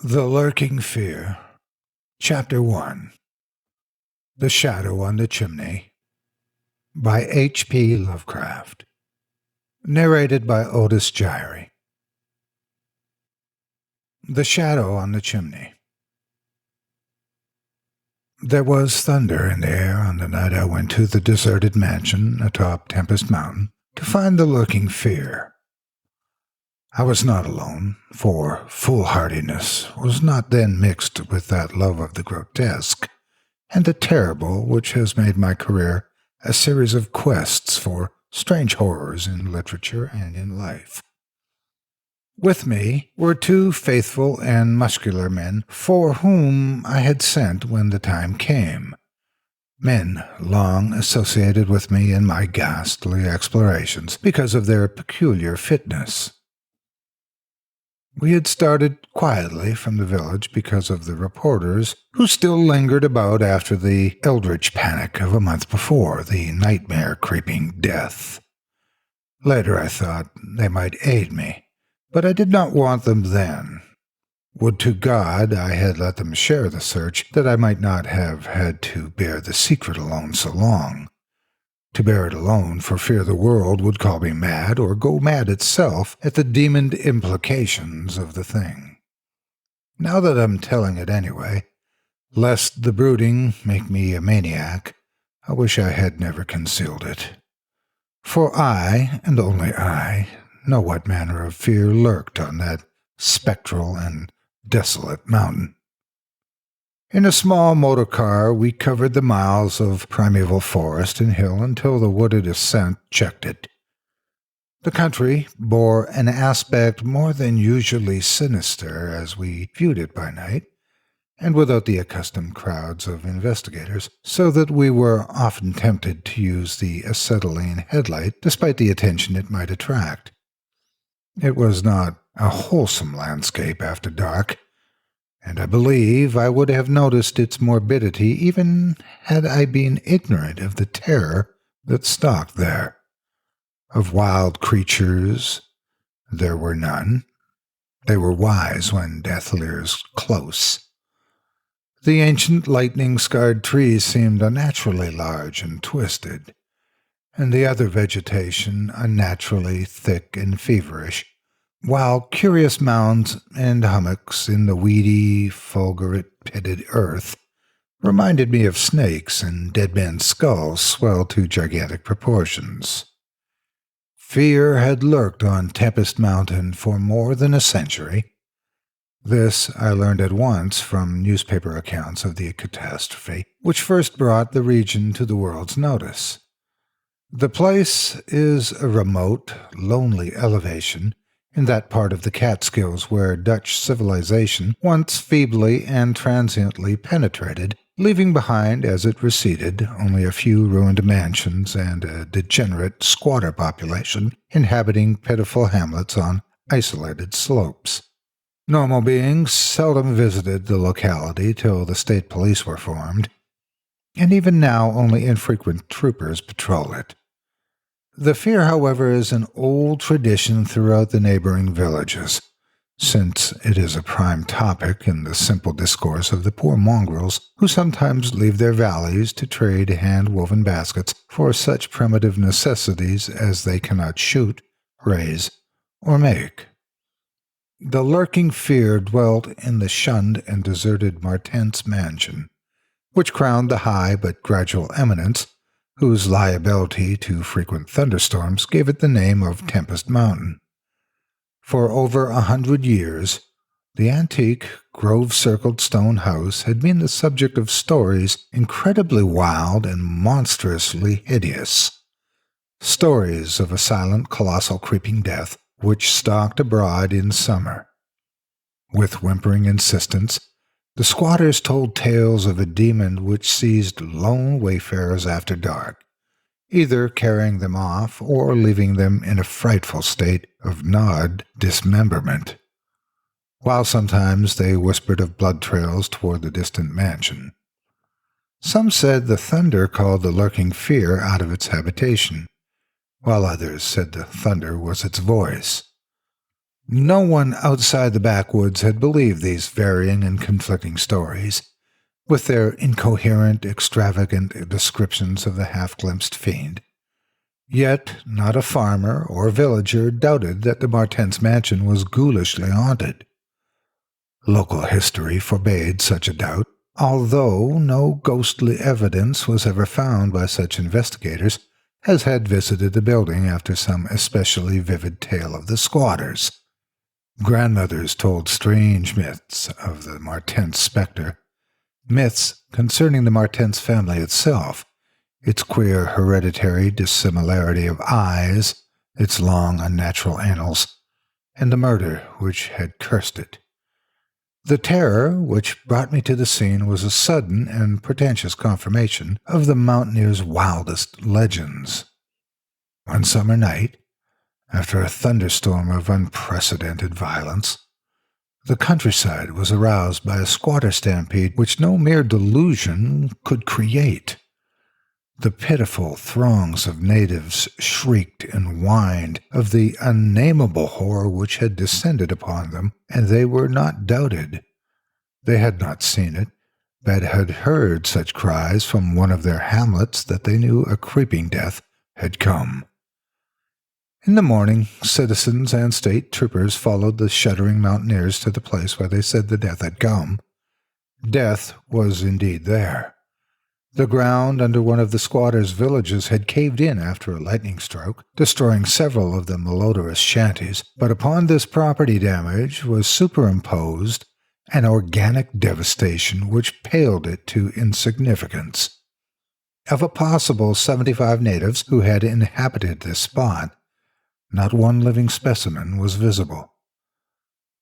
The Lurking Fear, Chapter 1, The Shadow on the Chimney, by H.P. Lovecraft. Narrated by Otis Jiry. The Shadow on the Chimney. There was thunder in the air on the night I went to the deserted mansion atop Tempest Mountain to find the Lurking Fear. I was not alone, for foolhardiness was not then mixed with that love of the grotesque and the terrible which has made my career a series of quests for strange horrors in literature and in life. With me were two faithful and muscular men for whom I had sent when the time came, men long associated with me in my ghastly explorations because of their peculiar fitness. We had started quietly from the village because of the reporters who still lingered about after the eldritch panic of a month before, the nightmare-creeping death. Later I thought they might aid me, but I did not want them then. Would to God I had let them share the search, that I might not have had to bear the secret alone so long. To bear it alone for fear the world would call me mad or go mad itself at the demoned implications of the thing. Now that I'm telling it anyway, lest the brooding make me a maniac, I wish I had never concealed it. For I, and only I, know what manner of fear lurked on that spectral and desolate mountain. In a small motor car, we covered the miles of primeval forest and hill until the wooded ascent checked it. The country bore an aspect more than usually sinister as we viewed it by night, and without the accustomed crowds of investigators, so that we were often tempted to use the acetylene headlight despite the attention it might attract. It was not a wholesome landscape after dark, and I believe I would have noticed its morbidity even had I been ignorant of the terror that stalked there. Of wild creatures, there were none. They were wise when death leers close. The ancient lightning-scarred trees seemed unnaturally large and twisted, and the other vegetation unnaturally thick and feverish, while curious mounds and hummocks in the weedy, fulgurate-pitted earth reminded me of snakes and dead men's skulls swelled to gigantic proportions. Fear had lurked on Tempest Mountain for more than a century. This I learned at once from newspaper accounts of the catastrophe, which first brought the region to the world's notice. The place is a remote, lonely elevation in that part of the Catskills where Dutch civilization once feebly and transiently penetrated, leaving behind as it receded only a few ruined mansions and a degenerate squatter population inhabiting pitiful hamlets on isolated slopes. Normal beings seldom visited the locality till the state police were formed, and even now only infrequent troopers patrol it. The fear, however, is an old tradition throughout the neighboring villages, since it is a prime topic in the simple discourse of the poor mongrels who sometimes leave their valleys to trade hand-woven baskets for such primitive necessities as they cannot shoot, raise, or make. The Lurking Fear dwelt in the shunned and deserted Martense mansion, which crowned the high but gradual eminence whose liability to frequent thunderstorms gave it the name of Tempest Mountain. For over 100 years, the antique, grove-circled stone house had been the subject of stories incredibly wild and monstrously hideous. Stories of a silent, colossal creeping death which stalked abroad in summer. With whimpering insistence, the squatters told tales of a demon which seized lone wayfarers after dark, either carrying them off or leaving them in a frightful state of gnawed dismemberment, while sometimes they whispered of blood trails toward the distant mansion. Some said the thunder called the Lurking Fear out of its habitation, while others said the thunder was its voice. No one outside the backwoods had believed these varying and conflicting stories, with their incoherent, extravagant descriptions of the half-glimpsed fiend. Yet not a farmer or villager doubted that the Martense mansion was ghoulishly haunted. Local history forbade such a doubt, although no ghostly evidence was ever found by such investigators as had visited the building after some especially vivid tale of the squatters. Grandmothers told strange myths of the Martense spectre, myths concerning the Martense family itself, its queer hereditary dissimilarity of eyes, its long unnatural annals, and the murder which had cursed it. The terror which brought me to the scene was a sudden and pretentious confirmation of the mountaineers' wildest legends. One summer night, after a thunderstorm of unprecedented violence, the countryside was aroused by a squatter stampede which no mere delusion could create. The pitiful throngs of natives shrieked and whined of the unnameable horror which had descended upon them, and they were not doubted. They had not seen it, but had heard such cries from one of their hamlets that they knew a creeping death had come. In the morning, citizens and state troopers followed the shuddering mountaineers to the place where they said the death had come. Death was indeed there. The ground under one of the squatters' villages had caved in after a lightning stroke, destroying several of the malodorous shanties, but upon this property damage was superimposed an organic devastation which paled it to insignificance. Of a possible 75 natives who had inhabited this spot, not one living specimen was visible.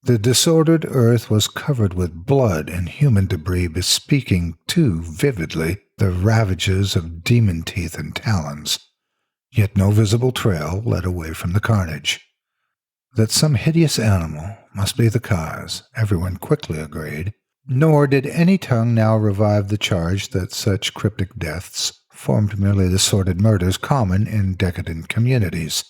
The disordered earth was covered with blood and human debris, bespeaking too vividly the ravages of demon teeth and talons, yet no visible trail led away from the carnage. That some hideous animal must be the cause, everyone quickly agreed, nor did any tongue now revive the charge that such cryptic deaths formed merely the sordid murders common in decadent communities.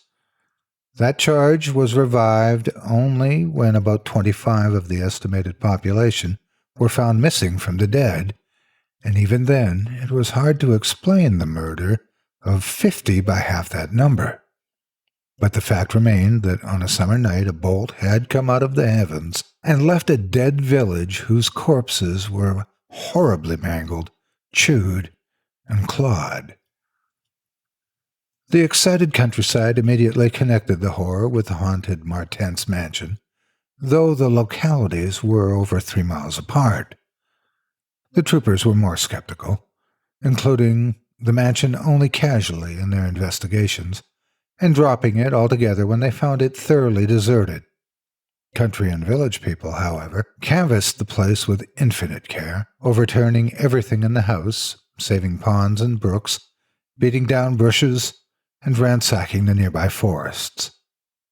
That charge was revived only when about 25 of the estimated population were found missing from the dead, and even then it was hard to explain the murder of 50 by half that number. But the fact remained that on a summer night a bolt had come out of the heavens and left a dead village whose corpses were horribly mangled, chewed, and clawed. The excited countryside immediately connected the horror with the haunted Martense mansion, though the localities were over 3 miles apart. The troopers were more skeptical, including the mansion only casually in their investigations, and dropping it altogether when they found it thoroughly deserted. Country and village people, however, canvassed the place with infinite care, overturning everything in the house, saving ponds and brooks, beating down bushes, and ransacking the nearby forests.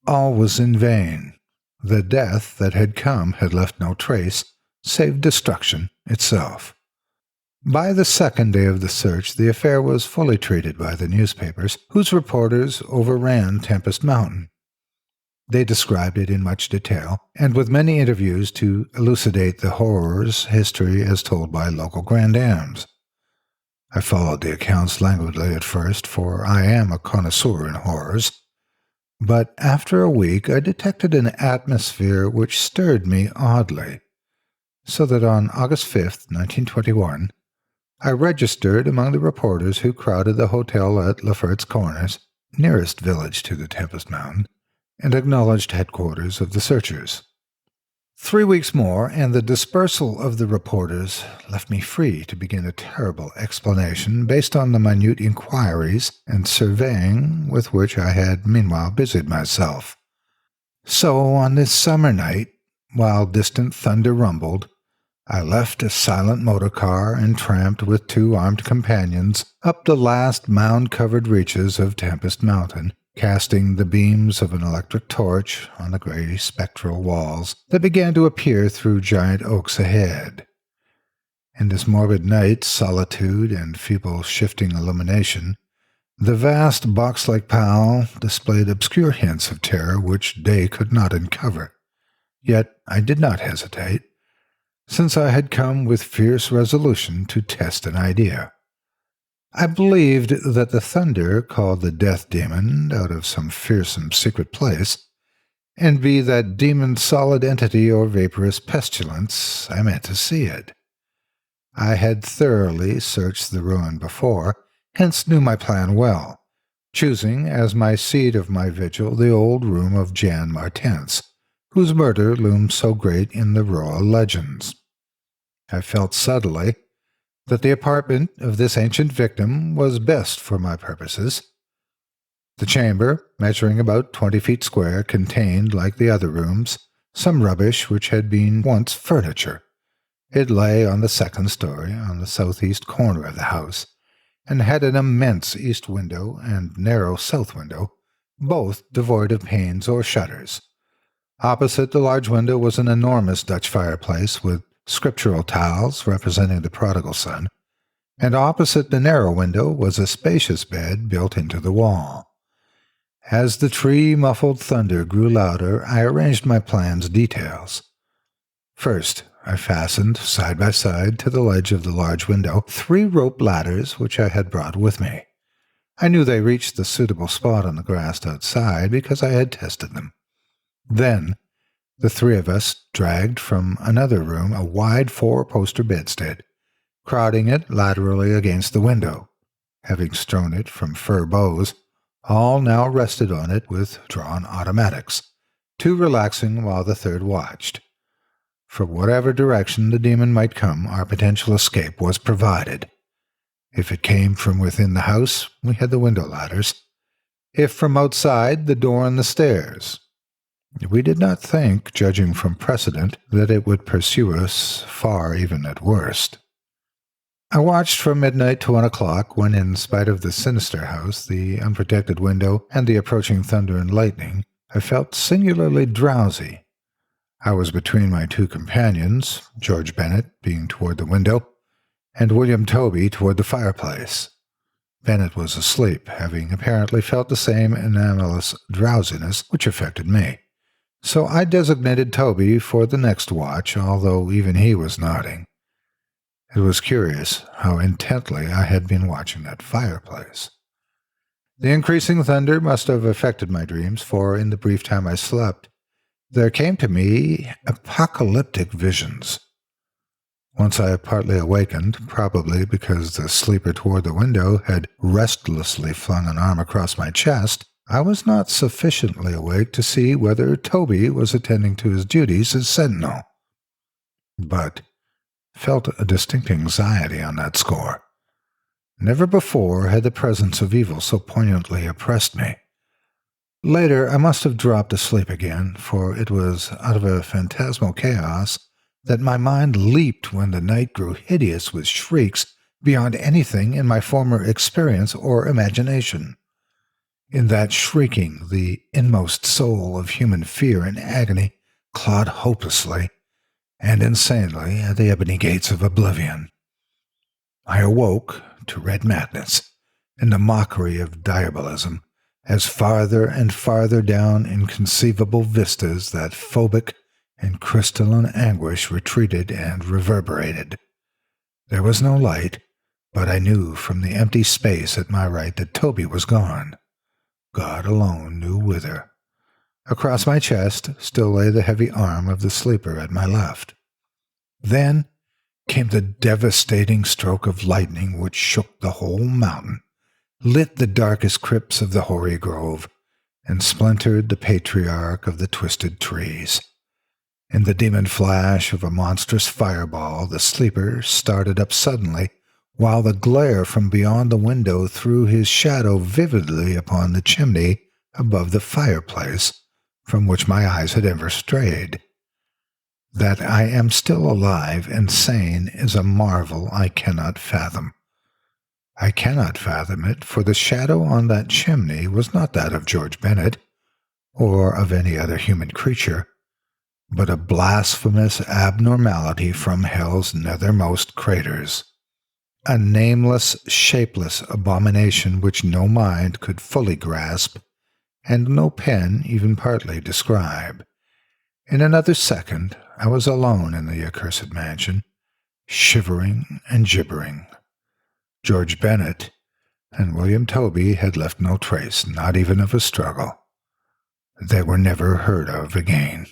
All was in vain. The death that had come had left no trace, save destruction itself. By the second day of the search, the affair was fully treated by the newspapers, whose reporters overran Tempest Mountain. They described it in much detail, and with many interviews to elucidate the horror's history as told by local grandames. I followed the accounts languidly at first, for I am a connoisseur in horrors, but after a week I detected an atmosphere which stirred me oddly, so that on August 5th, 1921, I registered among the reporters who crowded the hotel at Lefferts Corners, nearest village to the Tempest Mountain, and acknowledged headquarters of the searchers. 3 weeks more, and the dispersal of the reporters left me free to begin a terrible explanation based on the minute inquiries and surveying with which I had meanwhile busied myself. So on this summer night, while distant thunder rumbled, I left a silent motor car and tramped with 2 armed companions up the last mound-covered reaches of Tempest Mountain, casting the beams of an electric torch on the gray spectral walls that began to appear through giant oaks ahead. In this morbid night, solitude, and feeble shifting illumination, The vast box-like pile displayed obscure hints of terror which day could not uncover. Yet I did not hesitate, since I had come with fierce resolution to test an idea. I believed that the thunder called the death demon out of some fearsome secret place, and be that demon solid entity or vaporous pestilence, I meant to see it. I had thoroughly searched the ruin before, hence knew my plan well, choosing as my seat of my vigil the old room of Jan Martense, whose murder loomed so great in the royal legends. I felt subtly that the apartment of this ancient victim was best for my purposes. The chamber, measuring about 20 feet square, contained, like the other rooms, some rubbish which had been once furniture. It lay on the second story, on the southeast corner of the house, and had an immense east window and narrow south window, both devoid of panes or shutters. Opposite the large window was an enormous Dutch fireplace with scriptural tiles representing the prodigal son, and opposite the narrow window was a spacious bed built into the wall. As the tree-muffled thunder grew louder, I arranged my plan's details. First, I fastened, side by side, to the ledge of the large window, 3 rope ladders which I had brought with me. I knew they reached the suitable spot on the grass outside because I had tested them. Then, the 3 of us dragged from another room a wide 4-poster bedstead, crowding it laterally against the window. Having strewn it from fir boughs, all now rested on it with drawn automatics, 2 relaxing while the 3rd watched. From whatever direction the demon might come, our potential escape was provided. If it came from within the house, we had the window ladders. If from outside, the door and the stairs. We did not think, judging from precedent, that it would pursue us far even at worst. I watched from midnight to 1 o'clock, when, in spite of the sinister house, the unprotected window, and the approaching thunder and lightning, I felt singularly drowsy. I was between my 2 companions, George Bennet being toward the window, and William Toby toward the fireplace. Bennet was asleep, having apparently felt the same anomalous drowsiness which affected me. So I designated Toby for the next watch, although even he was nodding. It was curious how intently I had been watching that fireplace. The increasing thunder must have affected my dreams, for in the brief time I slept, there came to me apocalyptic visions. Once I had partly awakened, probably because the sleeper toward the window had restlessly flung an arm across my chest, I was not sufficiently awake to see whether Toby was attending to his duties as sentinel, but felt a distinct anxiety on that score. Never before had the presence of evil so poignantly oppressed me. Later, I must have dropped asleep again, for it was out of a phantasmal chaos that my mind leaped when the night grew hideous with shrieks beyond anything in my former experience or imagination. In that shrieking, the inmost soul of human fear and agony clawed hopelessly and insanely at the ebony gates of oblivion. I awoke to red madness and the mockery of diabolism, as farther and farther down inconceivable vistas that phobic and crystalline anguish retreated and reverberated. There was no light, but I knew from the empty space at my right that Toby was gone. God alone knew whither. Across my chest still lay the heavy arm of the sleeper at my left. Then came the devastating stroke of lightning which shook the whole mountain, lit the darkest crypts of the hoary grove, and splintered the patriarch of the twisted trees. In the demon flash of a monstrous fireball, the sleeper started up suddenly, while the glare from beyond the window threw his shadow vividly upon the chimney above the fireplace, from which my eyes had ever strayed. That I am still alive and sane is a marvel I cannot fathom. I cannot fathom it, for the shadow on that chimney was not that of George Bennet, or of any other human creature, but a blasphemous abnormality from hell's nethermost craters. a nameless, shapeless abomination which no mind could fully grasp, and no pen even partly describe. In another second, I was alone in the accursed mansion, shivering and gibbering. George Bennet and William Toby had left no trace, not even of a struggle. They were never heard of again.